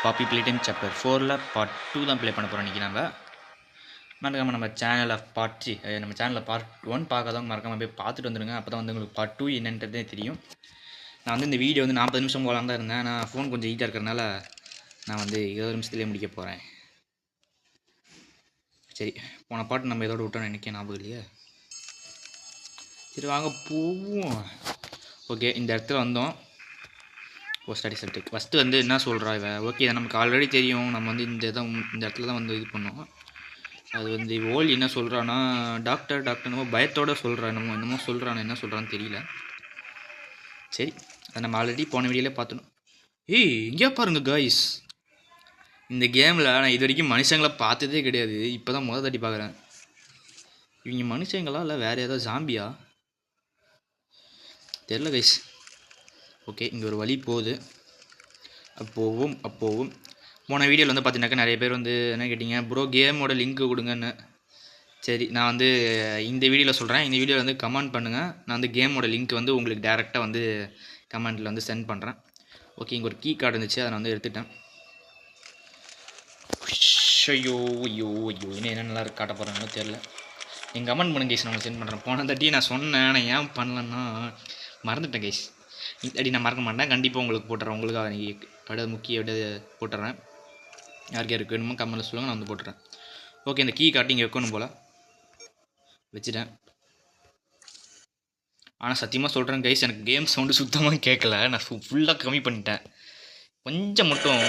பாப்பி play time chapter 4ல் part 2 தான் play பண்ண போகிறோம் இன்றைக்கி. மறக்காமல் நம்ம சேனலில் நம்ம சேனலில் பார்ட் 1 பார்க்காதவங்க மறக்காமல் போய் பார்த்துட்டு வந்துடுங்க. அப்போ தான் வந்து உங்களுக்கு பார்ட் 2 என்னன்றதே தெரியும். நான் வந்து இந்த வீடியோ வந்து 40 நிமிஷம் போகலாம் தான் இருந்தேன். நான் ஃபோன் கொஞ்சம் ஹீட்டாக இருக்கிறனால நான் வந்து 20 நிமிஷத்துலேயே முடிக்க போகிறேன். சரி, போன பாட்டு நம்ம எதோட விட்டோன்னு எனக்கு ஞாபகம் இல்லையே. சரி வாங்க போவோம். ஓகே, இந்த இடத்துல வந்தோம். ஸ்டடி சென்டர் ஃபஸ்ட்டு வந்து என்ன சொல்கிறா இவன்? ஓகே, நமக்கு ஆல்ரெடி தெரியும். நம்ம வந்து இந்த இடத்துல தான் வந்து இது பண்ணோம். அது வந்து ஓல் என்ன சொல்கிறான்னா டாக்டர் என்னமோ பயத்தோடு சொல்கிறான். என்னமோ சொல்கிறான், என்ன சொல்கிறான்னு தெரியல. சரி, அதை நம்ம ஆல்ரெடி போன வீடியோலே பார்த்துணும். ஏய், இங்கே பாருங்கள் காய்ஸ், இந்த கேமில் நான் இது வரைக்கும் மனுஷங்களை பார்த்ததே கிடையாது. இப்போ தான் முதல் தட்டி பார்க்குறேன். இவங்க மனுஷங்களா இல்லை வேறு ஏதாவது ஜாம்பியா தெரில கைஸ். ஓகே, இங்கே ஒரு வழி போகுது. அப்போவும் போன வீடியோவில் வந்து பார்த்தீங்கன்னாக்கா நிறைய பேர் வந்து என்ன கேட்டிங்க, ப்ரோ கேமோட லிங்க்கு கொடுங்கன்னு. சரி, நான் வந்து இந்த வீடியோவில் சொல்கிறேன். இந்த வீடியோவில் வந்து கமெண்ட் பண்ணுங்கள். நான் வந்து கேமோட லிங்க் வந்து உங்களுக்கு டேரெக்டாக வந்து கமெண்ட்டில் வந்து சென்ட் பண்ணுறேன். ஓகே, இங்கே ஒரு கீ கார்டு இருந்துச்சு, அதை நான் வந்து எடுத்துட்டேன். ஐயோ இன்னும் என்ன நல்லா காட்ட போகிறாங்களோ தெரில. நீங்கள் கமெண்ட் பண்ணுங்க கைஸ், நான் உங்களுக்கு சென்ட் பண்ணுறேன். போன தட்டி நான் சொன்னேன், நான் ஏன் பண்ணலன்னா மறந்துட்டேன் கைஸ். இல்லாட்டி நான் மறக்க மாட்டேன், கண்டிப்பாக உங்களுக்கு போட்டுறேன். உங்களுக்காக நீங்கள் எப்படியாவது எப்படியாவது போட்டுறேன். யாருக்கு யாருக்கு வேணுமோ கமெண்ட்டில் சொல்லுங்கள், நான் வந்து போட்டுறேன். ஓகே, இந்த கீ காட்டி இங்கே வைக்கணும் போல் வச்சுட்டேன். ஆனால் சத்தியமாக சொல்கிறேன் கைஸ், எனக்கு கேம் சவுண்டு சுத்தமாக கேட்கல. நான் ஃபுல்லாக கம்மி பண்ணிட்டேன். கொஞ்சம் மட்டும்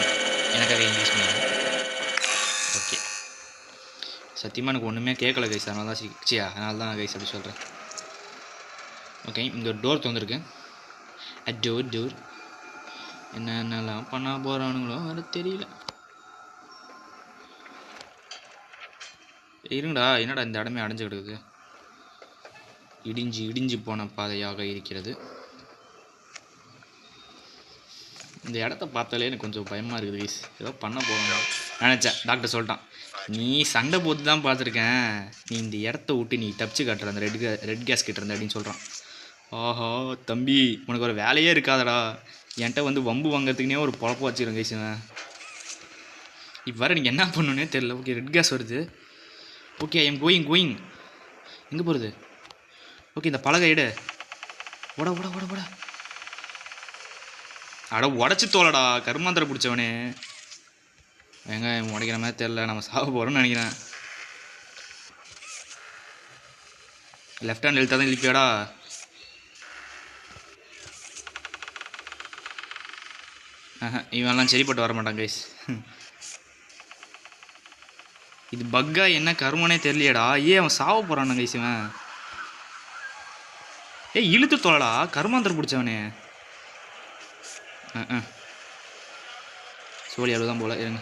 எனக்காக இங்கிலீஷ் பண்ணுங்க. ஓகே, சத்தியமாக எனக்கு ஒன்றுமே கேட்கல கைஸ், அதனால தான் கைஸ் அப்படி சொல்கிறேன். ஓகே, இங்கே ஒரு டோர் திறந்துருக்கு. டோர் என்னென்னலாம் பண்ண போகிறானுங்களோ அது தெரியல. இருங்கடா, என்னடா இந்த இடமே அடைஞ்சு கிடக்குது. இடிஞ்சு போன பாதையாக இருக்கிறது. இந்த இடத்த பார்த்தாலே எனக்கு கொஞ்சம் பயமாக இருக்குது கைஸ். ஏதோ பண்ண போகிறோம் நினச்சேன். டாக்டர் சொல்லிட்டான், நீ சண்டை போட்டு தான் பார்த்துருக்கேன், நீ இந்த இடத்த விட்டு நீ தப்பிச்சு காட்டுற அந்த ரெட் கேஸ் கிட்ட இருந்த அப்படின்னு சொல்கிறான். ஆஹா தம்பி, உனக்கு ஒரு வேலையே இருக்காதடா, என்கிட்ட வந்து வம்பு வாங்கிறதுக்குனே ஒரு பொழப்பு வச்சுக்கிறேன் கைஸுவேன். இப்போ வர நீங்கள் என்ன பண்ணணுன்னே தெரில. ஓகே, ரெட் கேஸ் வருது. Okay, I am going. எங்கே போகிறது? ஓகே, இந்த பலகை எடு. ஓட அட உடச்சி தோலடா கருமாந்திர பிடிச்சவனே. வெங்காயம் உடைக்கிற மாதிரி தெரில, நம்ம சாக போகிறோம்னு நினைக்கிறேன். லெஃப்ட் ஹேண்ட் எழுத்தா தான் இழுப்பியாடா. இவெல்லாம் சரிப்பட்டு வர மாட்டான் கைஸ். இது பக்கா என்ன கருமனே தெரியலையடா. அவன் சாவ போகிறான் கைஸ். இவன் இழுத்து தோலடா கருமாந்திர பிடிச்சவனே. சோழி அவ்வளோதான் போல. இருங்க,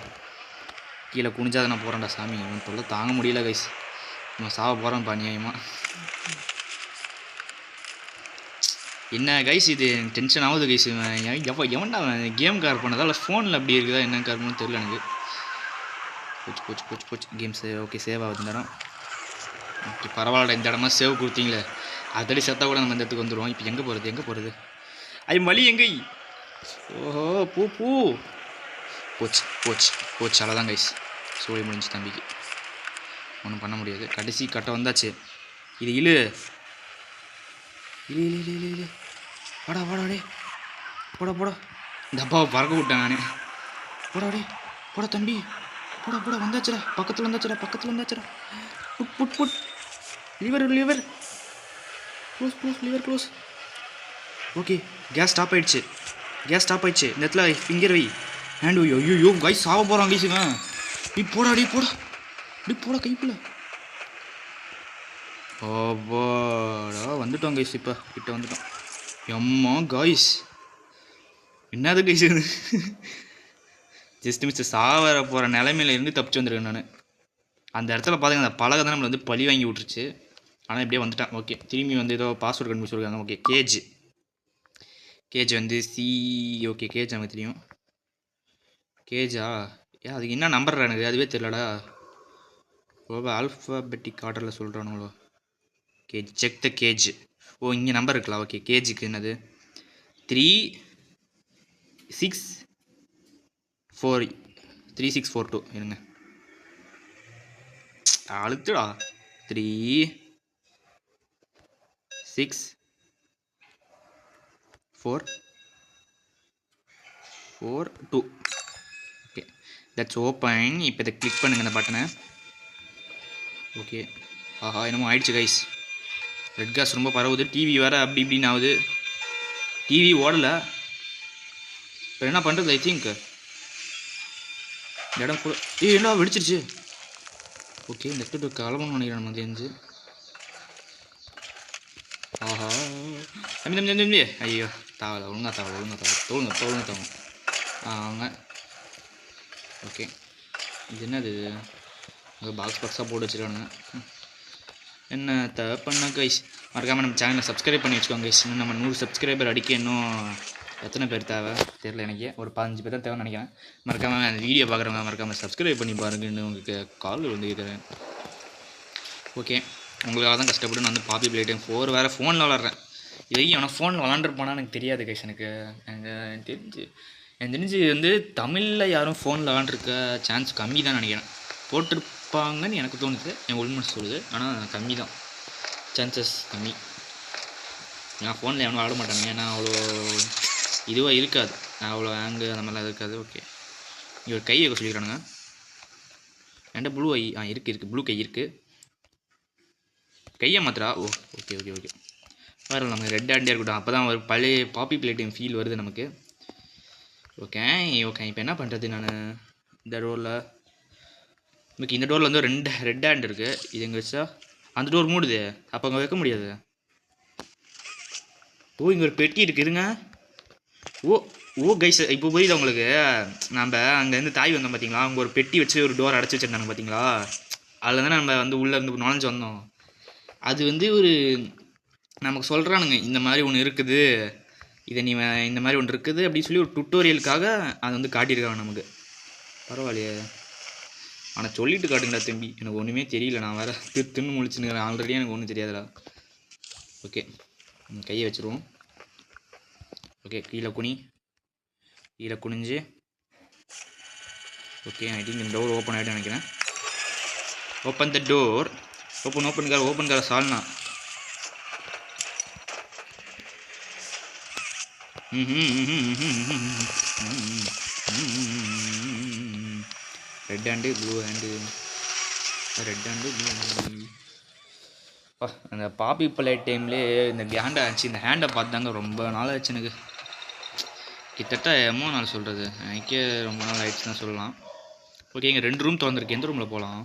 கீழே குனிஞ்சாத நான் போகிறேன்டா சாமி. இவன் தொல்லை தாங்க முடியல கைஸ். நம்ம சாவ போகிறோம் பானியாயமாக. என்ன கைஸ், இது டென்ஷன் ஆகுது கைஸ். எவன்டா கேம் கார் பண்ணதா இல்லை ஃபோனில் அப்படி இருக்குதா என்ன காரணம்னு தெரியல எனக்கு. போச்சு கேம் சேவ். ஓகே, சேவ் ஆகுது இந்த இடம். ஓகே, பரவாயில்ல, இந்த இடமா சேவ் கொடுத்தீங்களே. அதடி செத்தா கூட நம்ம இந்த இடத்துக்கு வந்துடுவோம். இப்போ எங்கே போகிறது? ஐ வழி எங்கே? ஓஹோ, பூ போச்சு அவ்வளோதான் கைஸ். சோழி முடிஞ்சு தம்பிக்கு ஒன்றும் பண்ண முடியாது. கடைசி கட்டை வந்தாச்சு. இது இழு வாடாடே. போட இந்த அப்பாவை பறக்க விட்டேன் நான். போட தம்பி, போட வந்தாச்சுடா. பக்கத்தில் வந்தாச்சுடா. Put lever close. Okay, gas stop ஆயிடுச்சு. இந்த இடத்துல ஃபிங்கர் வை. ஹேண்ட் வை. ஐயோ கைஸ், சாவ போகிறான் கைஸ் இவன். நீ போடா கைப்புல. ஓபாடா, வந்துட்டோம் கைஸ். இப்போ கிட்ட வந்துட்டோம். எம்மா கைஸ், என்னது கைஸ் இது? ஜஸ்ட் மிஸ்டர் சாவர போகிற நிலைமையில இருந்து தப்பிச்சு வந்துருக்கேன் நான். அந்த இடத்துல பார்த்தீங்கன்னா அந்த பலகை தான் நம்மளை வந்து பழி வாங்கி விட்டுருச்சு. ஆனால் இப்படியே வந்துட்டான். ஓகே, திரும்பி வந்து ஏதோ பாஸ்வேர்டு கண்டுபிடிச்சிருக்காங்க. ஓகே, கேஜ் வந்து ஓகே, கேஜ் நமக்கு தெரியும். கேஜா அதுக்கு என்ன நம்பர் எனக்கு அதுவே தெரியலடா. ரொம்ப ஆல்ஃபாபெட்டிக் ஆர்டரில் சொல்கிறானுங்களோ. Gauge, check the gauge. இங்கே நம்பர் இருக்கலாம். ஓகே, கேஜுக்கு என்னது 3 6 4 3642 இருங்க, அழுத்துடா. 3 6 4 4 2. Okay, that's open. இப்போ இதை கிளிக் பண்ணுங்க இந்த பட்டனை. ஓகே, ஆஹா என்னமோ ஆயிடுச்சு கைஸ். ரெட் கேஸ் ரொம்ப பரவுது. டிவி வேறு அப்படி இப்படின்னு ஆகுது. டிவி ஓடலை. இப்போ என்ன பண்ணுறது? ஐ திங்க் இந்த இடம் ஃபுல்லாக என்ன வெடிச்சிருச்சு. ஓகே, இந்த இடத்துல கிளம்பணும்னு நினைக்கிறேன் நம்ம தெரிஞ்சு. ஆஹா தம்பி தம்பி தம்பி ஐயோ தாவலை, ஒழுங்கா தோணுங்க. அவங்க ஓகே, இது என்னது? பாக்ஸாக போட்டு வச்சுருக்கானுங்க. என்ன பண்ண கைஸ், மறக்காமல் நம்ம சேனலை சப்ஸ்கிரைப் பண்ணி வச்சுக்கோங்க கைஸ். இன்னும் நம்ம 100 சப்ஸ்கிரைபர் அடிக்க இன்னும் எத்தனை பேர் தேவை தெரில, எனக்கு ஒரு 15 பேர் தான் தேவைன்னு நினைக்கிறேன். மறக்காமல் அந்த வீடியோ பார்க்குறவங்க மறக்காமல் சப்ஸ்கிரைப் பண்ணி பாருங்கன்னு உங்களுக்கு கால் வந்து கேட்குறேன். ஓகே, உங்களுக்காக தான் கஷ்டப்பட்டு நான் வந்து பாப்பி பிளேட் 4 வேறு ஃபோனில் விளாட்றேன். இதையும் அவனை ஃபோனில் விளாண்டுருப்பானா எனக்கு தெரியாது கைஸ். எனக்கு தெரிஞ்சு வந்து தமிழில் யாரும் ஃபோனில் விளாண்டுருக்க சான்ஸ் கம்மி தான் நினைக்கிறேன். போட்டிருப்பாங்கன்னு எனக்கு தோணுது, என் உண்மை சொல்லுது. ஆனால் கம்மி தான், சான்சஸ் கம்மி. நான் ஃபோனில் எவனும் விளாட மாட்டானுங்க, ஏன்னா அவ்வளோ இதுவாக இருக்காது, அவ்வளோ ஆங்கு அந்த மாதிரிலாம் இருக்காது. ஓகே, இங்கே ஒரு கை வைக்க சொல்லிக்கிறானுங்க. என்கிட்ட ப்ளூ ஐ இருக்குது ப்ளூ கை இருக்குது. கையை மாத்திரா. ஓ ஓகே ஓகே ஓகே, வேறு நமக்கு ரெட் ஹேண்டே இருக்கட்டும். அப்போ தான் ஒரு பழைய பாப்பி பிளேட்டிங் ஃபீல் வருது நமக்கு. ஓகே இப்போ என்ன பண்ணுறது? நான் இந்த டோரில் ஓகே, இந்த டோரில் வந்து 2 ரெட் ஹேண்ட் இருக்குது. இது எங்கே வச்சா அந்த டோர் மூடுது, அப்போ அங்கே வைக்க முடியாது. ஓ இங்கே ஒரு பெட்டி இருக்குதுங்க. ஓ கைஸ், இப்போ புரியுது உங்களுக்கு? நம்ம அங்கேருந்து தாய் வந்தோம் பார்த்தீங்களா, அங்கே ஒரு பெட்டி வச்சு ஒரு டோர் அடைச்சி வச்சுருந்தாங்க பார்த்தீங்களா, அதில் தானே நம்ம வந்து உள்ளே இருந்து நுழைஞ்சு வந்தோம். அது வந்து ஒரு நமக்கு சொல்கிறானுங்க, இந்த மாதிரி ஒன்று இருக்குது, இதை நீ இந்த மாதிரி ஒன்று இருக்குது அப்படின்னு சொல்லி ஒரு டுட்டோரியலுக்காக அதை வந்து காட்டியிருக்காங்க நமக்கு. பரவாயில்லையே, ஆனால் சொல்லிட்டு காட்டுங்கடா தம்பி, எனக்கு ஒன்றுமே தெரியல. நான் வேறு தின்னு முழிச்சுன்னு ஆல்ரெடி எனக்கு ஒன்றும் தெரியாதுடா. ஓகே, கையை வச்சுருவோம். ஓகே, கீழே குனிஞ்சு. ஓகே, ஐ திங்க் இந்த டோர் ஓப்பன் ஆகிட்டு நினைக்கிறேன். Open the door. ஓப்பன் கார சால்னா. Red hand blue hand. அந்த பாப்பி பிளேட் டைம்லேயே இந்த ஹேண்டை ஆச்சு, இந்த ஹேண்டை பார்த்தாங்க ரொம்ப நாள் ஆச்சு எனக்கு. கிட்டத்தட்ட எவ்வளோ நாள் சொல்கிறது, எனக்கே ரொம்ப நாள் ஆயிடுச்சு தான் சொல்லலாம். ஓகே, இங்கே 2 ரூம் திறந்துருக்கு. எந்த ரூமில் போகலாம்?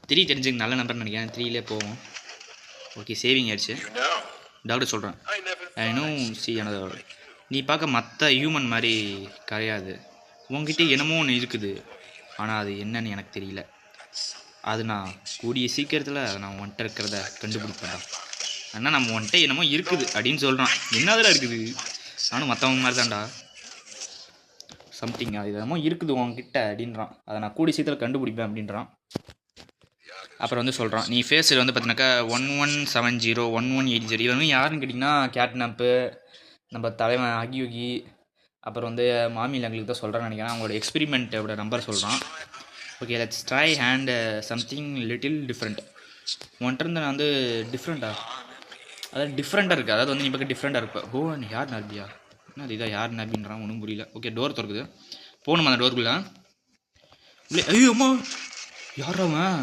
3 தெரிஞ்சுங்க, நல்ல நம்பர்னு நினைக்கிறேன். 3லே போவோம். ஓகே, சேவிங் ஆயிடுச்சு. டாக்டர் சொல்கிறேன், இன்னும் எனது நீ பார்க்க மற்ற ஹியூமன் மாதிரி கிடையாது. உங்ககிட்ட என்னமோ ஒன்று இருக்குது, ஆனால் அது என்னன்னு எனக்கு தெரியல. அது நான் கூடிய சீக்கிரத்தில் அதை நான் ஒன்ட்ட இருக்கிறத கண்டுபிடிப்பேன்டா. ஆனால் நம்ம ஒன்ட்ட என்னமோ இருக்குது அப்படின்னு சொல்கிறான். என்னதில் இருக்குது? நானும் மற்றவங்க மாதிரி தான்டா. சம்திங் அது என்னமோ இருக்குது உங்ககிட்ட அப்படின்றான். அதை நான் கூடிய சீக்கிரத்தில் கண்டுபிடிப்பேன் அப்படின்றான். அப்புறம் வந்து சொல்கிறான், நீ ஃபேஸில் வந்து பார்த்தீங்கன்னாக்கா 1170 1180. இது வந்து யாருன்னு கேட்டிங்கன்னா கேட்னாப்பு, நம்ம தலைவன் அகியோகி, அப்புறம் வந்து மாமிலங்களுக்கு தான் சொல்கிறான்னு நினைக்கிறேன். அவங்களோட எக்ஸ்பெரிமெண்ட்டோட நம்பர் சொல்கிறான். Okay, let's try hand something little different. ஒன்றிருந்து நான் வந்து அதாவது டிஃப்ரெண்ட்டாக இருக்குது. அதாவது வந்து நீ பக்கம் டிஃப்ரெண்ட்டாக இருப்பேன். ஓ நீ யார் நாபியா? என்ன அது இதாக யார் நாபின்றான், ஒன்றும் புரியல. ஓகே, டோர் திறக்குது. போகணுமா அந்த டோருக்குள்ளே? இல்லை, ஐயோ அம்மா யாராவன்?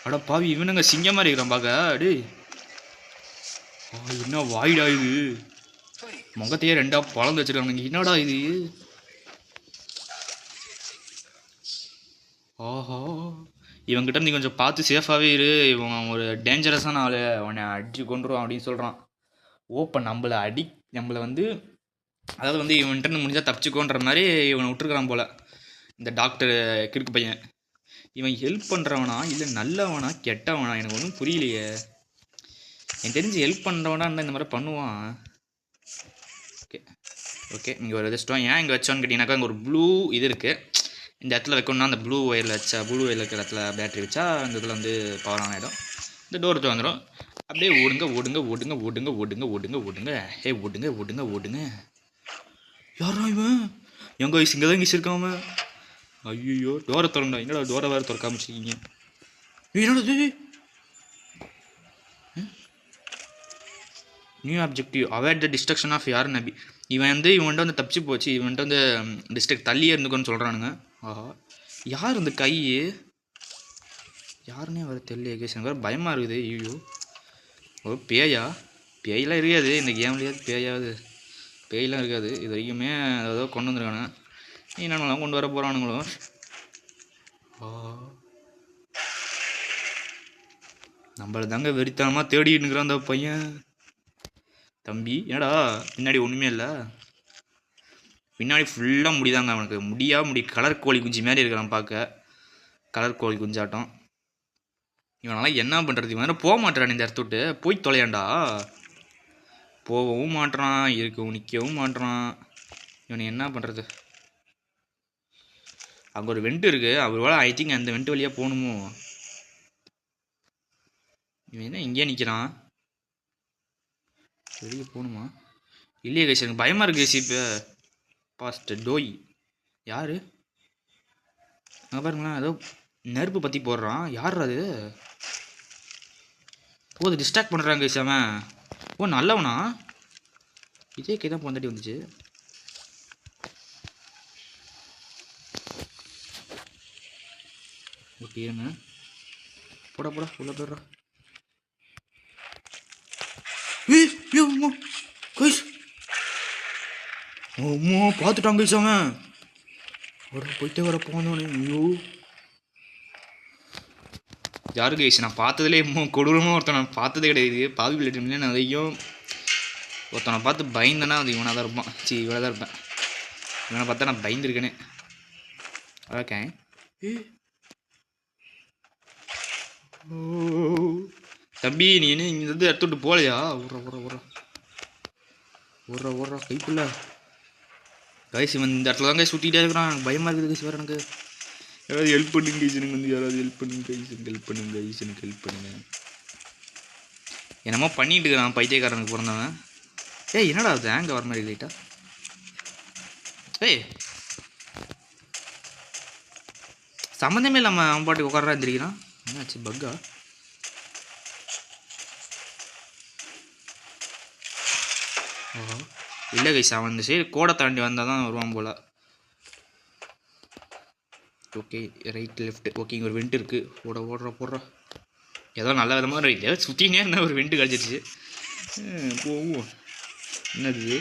அட பாவி, இவனுங்க சிங்கம் மாதிரி இருக்கிறான் பார்க்க. அடே என்ன வாயிடா இது? முகத்தையே 2 பழந்து வச்சுருக்கானுங்க. என்னடா இது? ஓஹோ, இவங்கிட்ட நீ கொஞ்சம் பார்த்து சேஃபாகவே இரு, இவன் ஒரு டேஞ்சரஸான ஆள், அவனை அடிச்சு கொண்டுருவான் அப்படின்னு சொல்கிறான். இப்போ நம்மளை வந்து அதாவது வந்து இவன்கிட்ட முடிஞ்சால் தப்பிச்சுக்கோன்ற மாதிரி இவனை விட்டுருக்குறான் போல் இந்த டாக்டர் கிறுக்கு பையன். இவன் ஹெல்ப் பண்ணுறவனா இல்லை நல்லவனா கெட்டவனா எனக்கு ஒன்றும் புரியலையே. எனக்கு தெரிஞ்சு ஹெல்ப் பண்ணுறவனா இருந்தால் இந்த மாதிரி பண்ணுவான். ஓகே இங்கே ஒரு வச்சிட்டோம். ஏன் இங்கே வச்சோன்னு கேட்டிங்கனாக்கா இங்கே ஒரு ப்ளூ இது இருக்குது. இந்த இடத்துல வைக்கணும்னா அந்த ப்ளூ ஒயரில் இருக்கிற இடத்துல பேட்டரி வச்சா அந்த இதில் வந்து பவர் ஆன் ஆகிடும். இந்த டோர் வந்துடும். அப்படியே ஓடுங்க. யாரா இவன்? எங்க வயசு இங்கே தான் இங்கே இருக்கான் அவன். ஐயோ டோரை திறந்தா, என்னடா டோரை வேறு திறக்காம வச்சுருக்கீங்க? என்னடா new objective avoid the distraction of யார் நபி. இவன்ட்டு வந்து தப்பிச்சு போச்சு. இவன்ட்டு வந்து டிஸ்ட்ரிக்ட் தள்ளியே இருந்துக்கோன்னு சொல்கிறானுங்க. ஆஹா, யார் இந்த கை? யாருன்னே வர தெரியல கேஸ். எனக்கு வேறு பயமாக இருக்குது. ஐயோ, ஓ பேயா? பேயெல்லாம் இருக்காது இந்த கேம்லேயாவது. பேயெல்லாம் இருக்காது இது வரைக்குமே. ஏதோ கொண்டு வந்துருக்கானுங்க. என்னென்னலாம் கொண்டு வர போகிறானுங்களோ. நம்மள தாங்க வெறித்தனமாக தேடிட்டு இருக்கிறான் அந்த பையன். தம்பி என்னடா பின்னாடி ஒன்றுமே இல்லை. பின்னாடி ஃபுல்லாக முடிதாங்க அவனுக்கு. முடி கலர் கோழி குஞ்சு மாதிரி இருக்கிறான் பார்க்க. கலர் கோழி குஞ்சாட்டம். இவனெல்லாம் என்ன பண்ணுறது? இவன் போக மாட்டான் இந்த இடத்த விட்டு. போய் தொலையாண்டா. போகவும் மாட்டான், இருக்கவும் நிற்கவும் மாட்டான். இவனை என்ன பண்ணுறது? அங்கே ஒரு வெண்ட் இருக்குது. அவரோட ஐ திங்க் அந்த வெண்ட் வழியாக போகணுமோ. இவன் என்ன இங்கேயே நிற்கிறான்? வெளியே போகணுமா? இல்லையே கேஸ், எனக்கு பயமாக இருக்கு கேஸ். இப்போ பாஸ்ட் டோய் யார் அங்கே பாருங்களேன். ஏதோ நெருப்பு பற்றி போடுறான். யார் அது? ஓ, அது டிஸ்ட்ராக்ட் பண்ணுறாங்க கேஸ் அவன். ஓ நல்லவனா? இதே கை தான் போந்தாட்டி வந்துச்சு. ஓகே இருங்க. போடா உள்ள போடுறா. ஓமோ பார்த்துட்டாங்க கைஸ் அவன். போயிட்டே வர போனோன்னு. ஐயோ யாரு கைஸ்? நான் பார்த்ததுலே கொடூரமாக ஒருத்தன் நான் பார்த்ததே கிடையாது. பாவி பிள்ளைட்டு நான் அதையும் ஒருத்தனை பார்த்து பயந்தேன்னா அது இவனாக தான் இருப்பான். இவனாக தான் இருப்பேன். இவனை பார்த்தா நான் பயந்துருக்கேனே. ஓகே தம்பி, நீ என்ன இங்கே வந்து எடுத்து விட்டு போகலையா? ஓடுறா கைப்புள்ள கைஸ். இவன் இந்த இடத்துல தான் கைஸ் சுற்றிக்கிட்டே இருக்கிறான். பயமாக இருக்குது கைஸ். வேறு எனக்கு யாராவது ஹெல்ப் பண்ணுங்க கைஸ். எனக்கு வந்து யாராவது ஹெல்ப் பண்ணுங்க கைஸ். எனக்கு ஹெல்ப் பண்ணுங்க. என்னமோ பண்ணிட்டு இருக்கிறான் பைத்தியக்காரனுக்கு பிறந்தவன். ஏய் என்னடா அது அங்கே வர மாதிரி லைட்டா? ஏய் சம்மந்தமே இல்லாமல் அவன் பாட்டுக்கு உட்காரா இருந்திருக்கிறான். என்னாச்சு பக்கா? ஓஹோ இல்லை கைஸ், அவன் இந்த சைடு கோடை தாண்டி வந்தால் தான் வருவான் போல். Okay right left. ஓகே இங்கே ஒரு வெண்ட் இருக்குது. போடுறா. ஏதோ நல்ல விதமாக ஏதோ சுற்றினே இருந்தால் ஒரு வெண்ட்டு கிடச்சிருச்சு. போவோம். என்னது?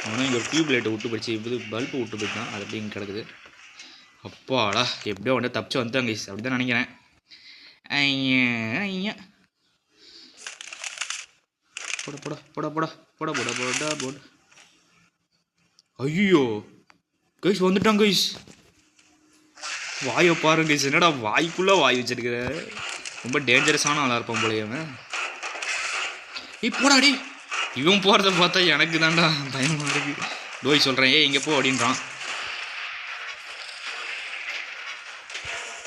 அவனும் இங்கே ஒரு டியூப் லைட்டை விட்டு போயிடுச்சு. இது பல்பு விட்டு போயிட்டான். அது அப்படி இங்கே கிடக்குது. அப்பாடா எப்படியோ வந்து தப்பிச்சு வந்துட்டாங்க கைஸ். அப்படி தான் நினைக்கிறேன். போட. ஐயோ கைஸ் வந்துட்டாங்க கைஸ். வாயை பாருங்க கைஸ். என்னடா வாய்க்குள்ளே வாய் வச்சிருக்கிற? ரொம்ப டேஞ்சரஸான ஆளாக இருப்பான் போல அவன். போடாடி. இவன் போகிறத பார்த்தா எனக்கு தான்டா பயமாக இருக்கு. டோய் சொல்கிறேன், இங்கே போ அப்படின்றான்.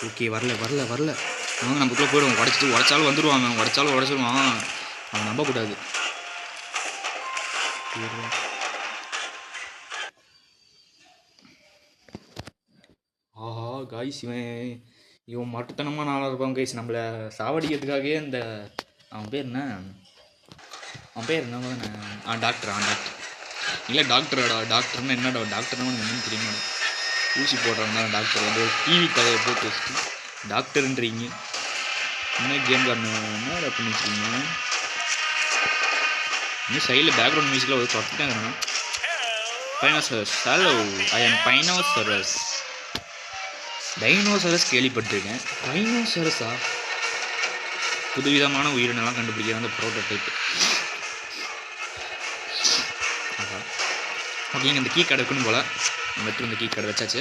ஓகே வரல. அவங்க நமக்குள்ளே போய்டுவோம். உடைச்சாலும் வந்துடுவாங்க. உடைச்சிடுவான். அவன் நம்பக்கூடாது. ஆஹா காய்ஸ், இவன் மட்டுத்தனமாக நாளாக இருப்பான் கைஸ். நம்மளை சாவடிக்கிறதுக்காகவே இந்த அவன் பேர் என்ன டாக்டர். இல்லை டாக்டர்னா என்னடா? டாக்டர்னா என்னன்னு தெரியுமா? ஊசி போடுறாங்க டாக்டர். வந்து டிவி தலையை போட்டு வச்சுட்டு டாக்டர்ன்றீங்க. என்ன கேம் காரணம் என்ன பண்ணி வச்சுருக்கீங்க? இன்னும் சைடில் பேக்ரவுண்ட் மியூசிக்கில் ஒரு பார்த்துட்டாங்க. பைனோசரஸ். ஹலோ, ஐ எம் பைனோசரஸ். டைனோசரஸ் கேள்விப்பட்டிருக்கேன். பைனோசரஸா? புதுவிதமான உயிரினெல்லாம் கண்டுபிடிக்கிற அந்த ப்ரோட்டோடைப். ஓகே இந்த கீ கார்டு இருக்குன்னு போல். நம்ம இந்த கீ கார்டு வச்சாச்சு.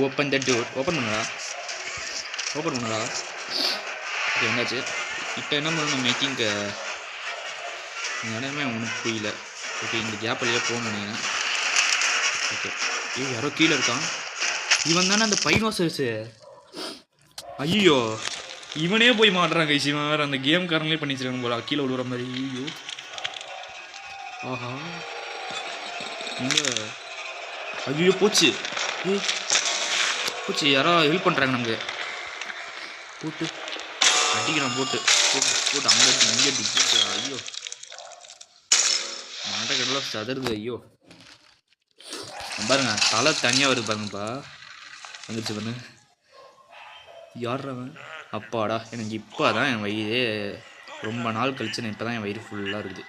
Open the door. ஓப்பன் பண்ணுறா. ஓகே வந்தாச்சு. இப்போ என்ன பண்ணணும்? மேக்கிங் இடமே ஒன்றும் புரியல. ஓகே இந்த கேப்லேயே போகணும்னு நினைக்கிறேன். ஓகே யாரோ கீழே இருக்கான். இவன் தானே அந்த பைனோசரஸு. ஐயோ இவனே போய் மாட்டுறான் கைஸ். இவன் வேறு அந்த கேம் காரங்களே பண்ணி வச்சிருக்காங்க போல கீழே விழுற மாதிரி. ஐயோ ஆஹா இங்கே. ஐயோ போச்சு. ஏய் பூச்சி யாரோ ஹெல்ப் பண்ணுறாங்க நமக்கு. போட்டு அடிக்கிறான் போட்டு போட்டு போட்டு அங்கே அடி இங்கே அடி போட்டு. ஐயோ மண்டை கடலாம் சதருது. ஐயோ பாருங்க தலை தனியாக வருது பாருங்கப்பா. வந்துச்சு பண்ணு யார்றவன். அப்பாடா எனக்கு இப்போ தான் என் வயிறு ரொம்ப நாள் கழிச்சு நான் இப்போ தான் என் வயிறு ஃபுல்லாக இருக்குது.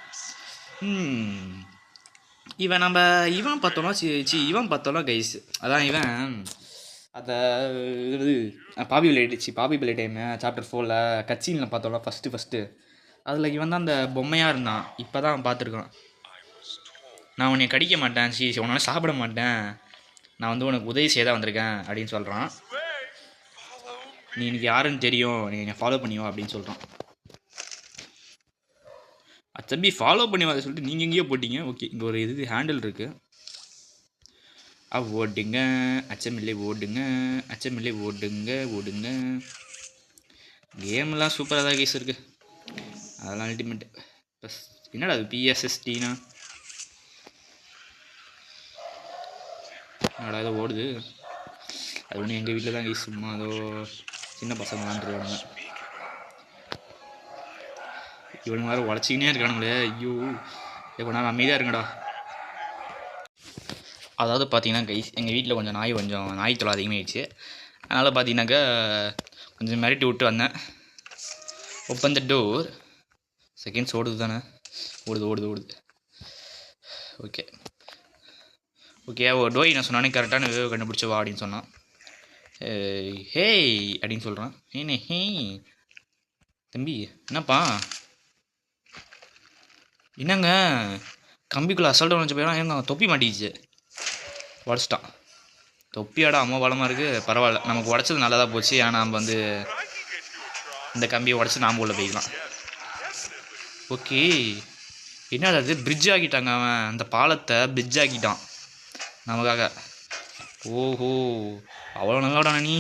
இவன் பார்த்தோன்னா இவன் பார்த்தோன்னா கைஸ் அதான் இவன் அதை இது பாபி பிளே டைமு சாப்டர் 4ல் கட்சினில் பார்த்தோம்ல ஃபஸ்ட்டு அதில் இவன் தான் அந்த பொம்மையாக இருந்தான். இப்போ தான் பார்த்துருக்கான். நான் உன்னை கடிக்க மாட்டேன் உன்னால் சாப்பிட மாட்டேன், நான் வந்து உனக்கு உதவி செய்ய தான் வந்திருக்கேன் அப்படின்னு சொல்கிறான். நீ எனக்கு யாருன்னு தெரியும், நீ என்னை ஃபாலோ பண்ணியோ அப்படின்னு சொல்கிறான். தம்பி ஃபாலோ பண்ணி அதை சொல்லிட்டு நீங்கள் எங்கேயோ போட்டிங்க. ஓகே இங்கே ஒரு இது ஹேண்டில் இருக்குது. ஓடுங்க அச்சமில்லை ஓடுங்க அச்சமில்லை ஓடுங்க ஓடுங்க. கேம்லாம் சூப்பராக தான் கேஸ் இருக்குது, அதெல்லாம் அல்டிமேட். ப்ளஸ் என்னடா அது பிஎஸ்எஸ்டினா என்னடா ஏதோ ஓடுது. அது ஒன்று எங்கள் வீட்டில் தான் கேஸ், சும்மா அதோ சின்ன பசங்க விளாண்டுருவானுங்க. இவனுங்க வேறு உடச்சிக்கினே இருக்கானுங்களே. ஐயோ இப்போ நான் அமைதியாக இருங்கடா. அதாவது பார்த்தீங்கன்னா கைஸ் எங்கள் வீட்டில் கொஞ்சம் நாய் தொலை அதிகமாகிடுச்சு. அதனால் பார்த்தீங்கன்னாக்கா கொஞ்சம் மிரட்டி விட்டு வந்தேன். Open the door. செகண்ட்ஸ் ஓடுது தானே, ஓடுது. ஓகே டோய் நான் சொன்னானே கரெக்டான கண்டுபிடிச்ச வா அப்படின்னு சொன்னான். ஹேய் அப்படின்னு சொல்கிறான். ஏனே ஹே தம்பி என்னப்பா என்னங்க கம்பிக்குள்ளே அசால்ட்டாக நினச்சி போயிடும். ஏங்க தொப்பி மாட்டிக்கிச்சு, உடச்சிட்டான். தொப்பியாடா அம்மா பலமாக இருக்குது, பரவாயில்ல நமக்கு உடச்சது நல்லதாக போச்சு. ஏன்னா நம்ம வந்து இந்த கம்பியை உடச்சி நாம் உள்ளே போய்க்கலாம். ஓகே என்னடா அது பிரிட்ஜ் ஆக்கிட்டாங்க, அவன் அந்த பாலத்தை பிரிட்ஜ் ஆக்கிட்டான் நமக்காக. ஓஹோ அவ்வளோ நல்லவடானா நீ.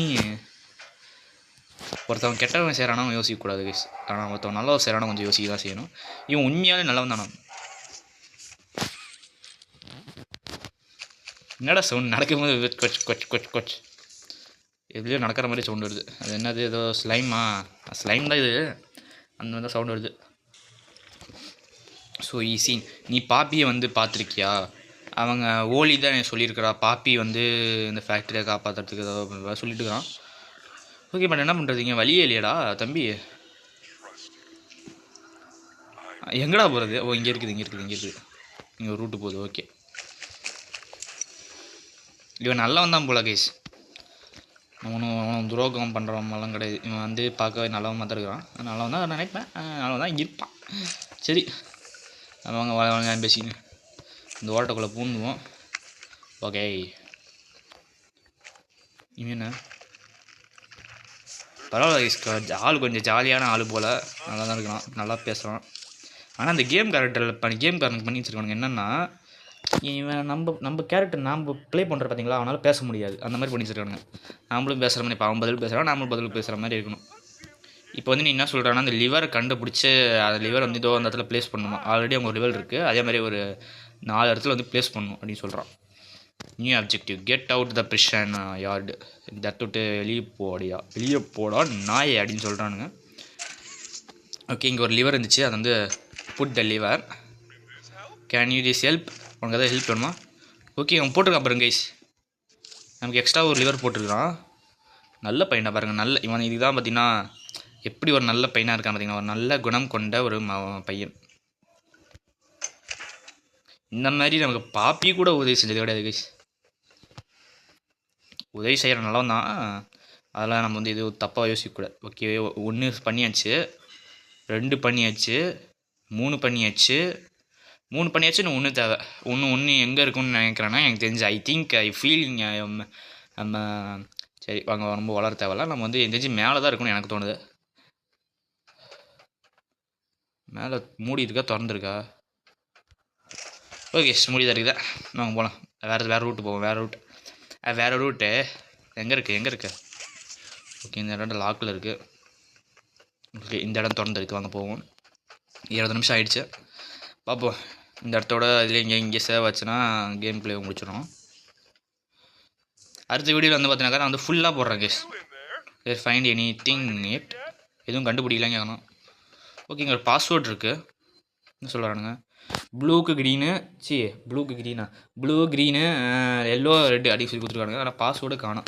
ஒருத்தவன் கெட்டவன் செய்கிறானா அவன் யோசிக்கக்கூடாது கைஸ், ஆனால் ஒருத்தவன் நல்லவன் செய்கிறானா கொஞ்சம் யோசிக்க தான் செய்யணும். இவன் உண்மையாலே நல்லவன் தானே. என்னடா சவுண்ட் நடக்கும்போது கொச் எதுலேயோ நடக்கிற மாதிரி சவுண்ட் வருது. அது என்னது ஏதோ ஸ்லைம் தான் இது, அந்த மாதிரி தான் சவுண்ட் வருது. ஸோ ஈஸி நீ பாப்பியை வந்து பார்த்துருக்கியா? அவங்க ஓலி தான் எனக்கு சொல்லியிருக்கிறா பாப்பி வந்து இந்த ஃபேக்ட்ரியை காப்பாற்றுறதுக்கு ஏதோ சொல்லிட்டு இருக்கான். ஓகே பட் என்ன பண்ணுறதுங்க, வழியே இல்லையடா தம்பி. எங்கடா போகிறது? ஓ இங்கே இருக்குது இங்கே ஒரு ரூட்டு போகுது. ஓகே இவன் நல்லவன் தான் போல கைஸ், அவனும் துரோகம் பண்ணுறவங்கலாம் கிடையாது. இவன் வந்து பார்க்கவே நல்லவன் தான் இருக்கிறான். நல்லவன் தான் நினைப்பேன், நல்லவன் தான் இருப்பான். சரி அவங்க பேசின்னு இந்த ஓட்டக்குள்ளே பூந்துவோம். ஓகே இவன் பரவாயில்ல ஆள் கொஞ்சம் ஜாலியான ஆள் போல், நல்லா தான் இருக்கலாம், நல்லா பேசுகிறான். ஆனால் அந்த கேம் கேரக்டருக்கு பண்ணி வச்சுருக்கானுங்க என்னென்னா, இவன் நம்ம கேரக்டர் நாம் ப்ளே பண்ணுற பார்த்தீங்களா, அவனால் பேச முடியாது, அந்த மாதிரி பண்ணி வச்சுருக்கானுங்க. நாமளும் பேசுகிற மாதிரி, இப்போ அவன் பதில் பேசுகிறான், நாமளும் பதில் பேசுகிற மாதிரி இருக்கணும். இப்போ வந்து நீ என்ன சொல்கிறான்னா, அந்த லிவரை கண்டுபிடிச்சி அந்த லிவர் வந்து அந்த இடத்துல ப்ளேஸ் பண்ணணுமா. ஆல்ரெடி அவங்க ஒரு லிவர் இருக்குது, அதே மாதிரி ஒரு 4 இடத்துல வந்து ப்ளேஸ் பண்ணணும் அப்படின்னு சொல்கிறான். New objective get out the prison yard, இந்த இடத்த விட்டு வெளியே போடா நாயே அப்படின்னு சொல்கிறானுங்க. ஓகே இங்கே ஒரு லிவர் இருந்துச்சு, அது வந்து put the liver. Can you this help, உனக்கு எதாவது ஹெல்ப் வேணுமா? ஓகே அவன் போட்டிருக்கான் பாருங்க கைஸ், நமக்கு எக்ஸ்ட்ரா ஒரு லிவர் போட்டிருக்கான். நல்ல பையனாக பாருங்கள், நல்ல இவன் இதுதான் பார்த்தீங்கன்னா எப்படி ஒரு நல்ல பையனாக இருக்கான் பார்த்தீங்கன்னா, ஒரு நல்ல குணம் கொண்ட ஒரு பையன். இந்த மாதிரி நமக்கு பாப்பி கூட உதவி செஞ்சது கிடையாது கைஸ். உதவி செய்கிற நல்லவன் தான், அதெல்லாம் நம்ம வந்து இது தப்பாக யோசிக்கக்கூடாது. ஓகே 1 பண்ணியாச்சு, 2 பண்ணியாச்சு, 3 பண்ணியாச்சு, 3 பண்ணியாச்சு. இன்னும் 1 தேவை. ஒன்று எங்கே இருக்குன்னு நினைக்கிறேன்னா எனக்கு தெரிஞ்சு ஐ திங்க் ஐ ஃபீல் நம்ம சரி வாங்க ரொம்ப வளர தேவையில்ல. நம்ம வந்து எனக்கு தெரிஞ்சு மேலே தான் இருக்குன்னு எனக்கு தோணுது. மேலே மூடி இருக்கா திறந்துருக்கா? ஓகே மூடி தான் இருக்குதா, நாங்கள் போகலாம். வேறு ரூட்டு போவோம். வேறு ரூட்டு எங்கே இருக்குது? ஓகே இந்த இடம் லாக்கில் இருக்குது. ஓகே இந்த இடம் திறந்துருக்கு, வாங்க போவோம். 20 நிமிஷம் ஆகிடுச்சு, பார்ப்போம். இந்த இடத்தோட இதில் இங்கே சேவ் ஆச்சுன்னா கேம் பிளே முடிச்சிடும். அடுத்த வீடியோவில் வந்து பார்த்தீங்கன்னா நான் வந்து ஃபுல்லாக போடுறேன் gas. Find any thing it எதுவும் கண்டுபிடிக்கலாங்க கேட்கணும். ஓகே, இங்கே ஒரு பாஸ்வேர்ட் இருக்குது. என்ன சொல்கிறானுங்க? ப்ளூக்கு க்ரீனு ப்ளூக்கு க்ரீனா ப்ளூ க்ரீனு எல்லோ ரெட்டு அடி சொல்லி கொடுத்துருக்கானுங்க. ஆனால் பாஸ்வேர்டு காணும்.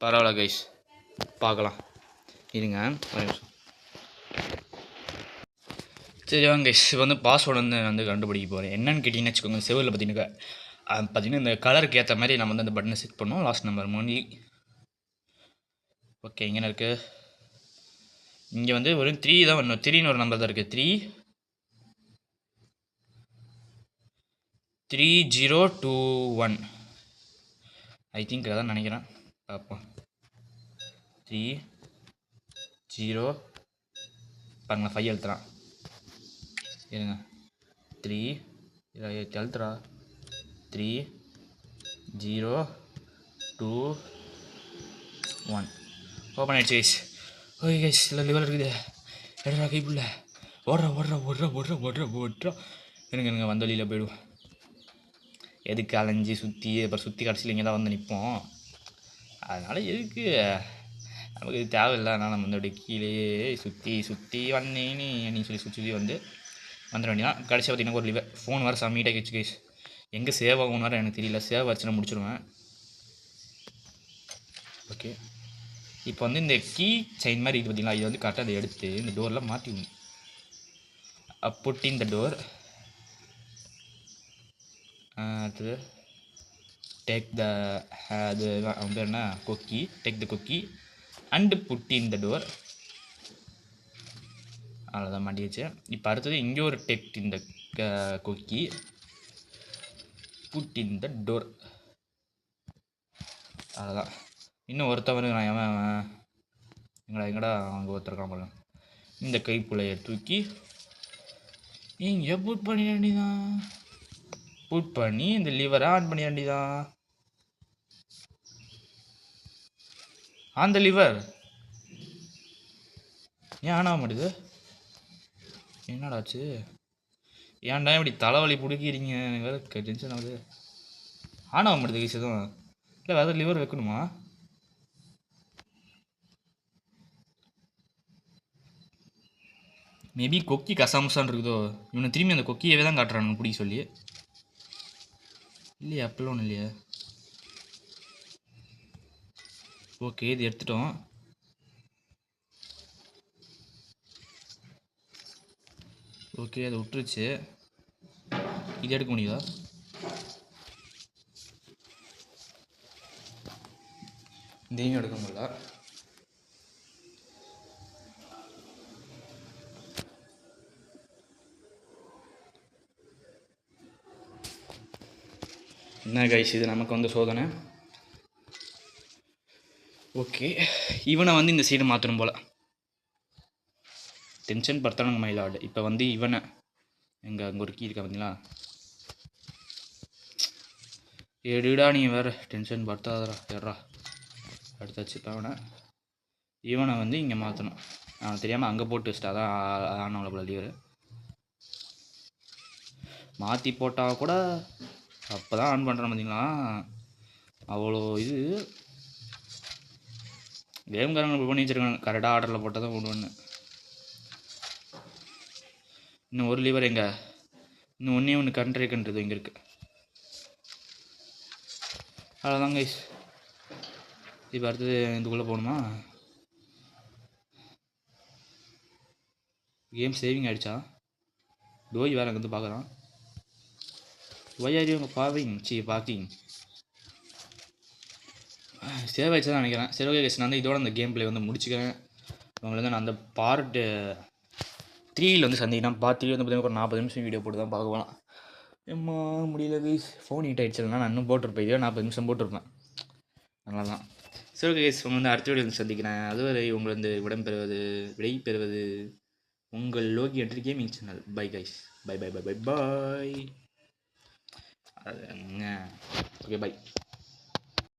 பரவாயில்ல கைஸ், பார்க்கலாம் இருங்க ஒரு நிமிஷம். சரி வாங்க கைஸ், இப்போ வந்து பாஸ்வேர்டு வந்து கண்டுபிடிக்க போகிறேன். என்னன்னு கேட்டிங்கன்னு வச்சுக்கோங்க, செவரில் பார்த்தீங்கன்னா இந்த கலருக்கு ஏற்ற மாதிரி நம்ம வந்து அந்த பட்டனை செட் பண்ணோம். Last number Moni. ஓகே, இங்கே இருக்குது. இங்கே வந்து ஒரு 3 தான் வரணும். 3ன்னு ஒரு நம்பர் தான் இருக்குது. 3021 ஐ திங்க் அதான் நினைக்கிறேன். பார்ப்போம். 30 பாருங்களா 5 எழுத்துறான். இருங்க 3 எழுத்துறா 3021 ஓப்பன் ஆயிடுச்சு கைஸ். ஓகே கைஸ், இல்லை லெவல் இருக்குது. எடுறா கைப்புள்ள ஓடுறா எனக்கு வந்த வழியில் போயிடுவோம். எதுக்கு அலைஞ்சி சுற்றி அப்புறம் சுற்றி கடைசியில் இங்கே தான் வந்து நிற்போம். அதனால் எதுக்கு நமக்கு இது தேவையில்லை. அதனால் நம்ம வந்து அப்படியே கீழேயே சுற்றி வந்தேன்னு நீ சொல்லி சுற்றி வந்து வந்துட வேண்டியதான். கடைசியாக பார்த்தீங்கன்னா ஒரு லிவர் ஃபோன் வேறு சம்மிட்டாக வச்சு கைஸ். எங்கே சேவ் ஆகும் வேறு எனக்கு தெரியல. சேவ் ஆச்சுன்னா முடிச்சிடுவேன். ஓகே, இப்போ வந்து இந்த கீ செயின் மாதிரி இது பார்த்தீங்களா, இது வந்து கரெக்டாக அதை எடுத்து இந்த டோரில் மாட்டிவிடணும். Put in the door. அடுத்தது டேக் த அது வந்து என்ன கொக்கி, டேக் த கொக்கி and put in the door. அவ்வளோதான் மாட்டிடுச்சு. இப்போ அடுத்தது இங்கே ஒரு டேக் இந்த கொக்கி புட் இன் த டோர். அவ்வளோதான். இன்னும் ஒருத்தவரு நான் எங்கடா அங்கே ஒருத்தருக்கான் பாருங்க. இந்த கைப்புள்ளையை தூக்கி இங்கே புட் பண்ணிட வேண்டியதான். புட் பண்ணி இந்த லிவரை ஆன் பண்ணிட வேண்டியதான். அந்த லிவர் ஏன் ஆன் ஆக மாட்டேது? என்னடாச்சு? ஏன்டா இப்படி தலைவலி பிடிக்கிறீங்க? எனக்கு வேறு டென்ஷன் ஆகுது. ஆன் ஆக மாட்டேது கைஸ் எதுவும். இல்லை வேறு லிவர் வைக்கணுமா? மேபி கொக்கி கசாமுசான்னு இருக்குதோ. இவனை திரும்பி அந்த கொக்கியவே தான் காட்டுறானுங்க பிடிக்க சொல்லி. இல்லையா? அப்பெல்லாம் ஒன்றும் இல்லையா? ஓகே, இது எடுத்துட்டோம். ஓகே, அதை விட்டுருச்சு. இது எடுக்க முடியுதா? இதையும் எடுக்க முடியல. என்ன கைஸ், இது நமக்கு வந்து சோதனை. ஓகே, இவனை வந்து இந்த சைடு மாற்றணும் போல். டென்ஷன் படுத்தணுங்க மயிலாடு. இப்போ வந்து இவனை அங்கே ஒரு கீ இருக்கா பார்த்தீங்களா? எடுடா நீ வேறு டென்ஷன் படுத்தாதரா. ஏறா எடுத்தாச்சு. இப்போ இவனை வந்து இங்கே மாற்றணும். அவன் தெரியாமல் அங்கே போட்டு வச்சுட்டா தான் ஆனவளை போல லீவர். மாற்றி போட்டால் கூட அப்போ தான் ஆன் பண்ணுறேன் பார்த்தீங்களா? அவ்வளோ இது கேம்காரங்க இப்படி பண்ணி வச்சுருக்காங்க. கரெக்டாக ஆர்டரில் போட்டால் தான் போடுவேன்னு. இன்னும் ஒரு லிவர் எங்கே? இன்னும் ஒன்று கண்ட்ரிக்குன்றது இங்கே இருக்குது. அவ்வளோதான் கைஸ். இப்போ அடுத்தது இதுக்குள்ளே போகணுமா? கேம் சேவிங் ஆகிடுச்சா? டோய் வேறு அங்கே வந்து பார்க்குறான். ஒய்யாரி உங்கள் பார்க்கிங் சேவ் ஆகிடுச்சு தான் நினைக்கிறேன். சரி ஓகே கைஸ், நான் வந்து இதோட அந்த கேம் பிளே வந்து முடிச்சுக்கிறேன். உங்களை வந்து நான் அந்த பார்ட் 3ல் வந்து சந்திக்கிறேன். பார்ட் 3 வந்து பார்த்தீங்கன்னா ஒரு 40 நிமிஷம் வீடியோ போட்டு தான் பார்க்கலாம். ஏம்மா முடியல கைஸ், ஃபோன் ஹீட் ஆகிடுச்சுன்னா நான் இன்னும் போட்டிருப்பேன். இதே 40 நிமிஷம் போட்டிருப்பேன். அதனால தான். சரி ஓகே கைஸ், உங்களை வந்து அடுத்த வீடியோ வந்து சந்திக்கிறேன். அதுவரை உங்களை வந்து விடை பெறுவது உங்கள் Loki entry gaming channel. Bye guys, bye. Okay by.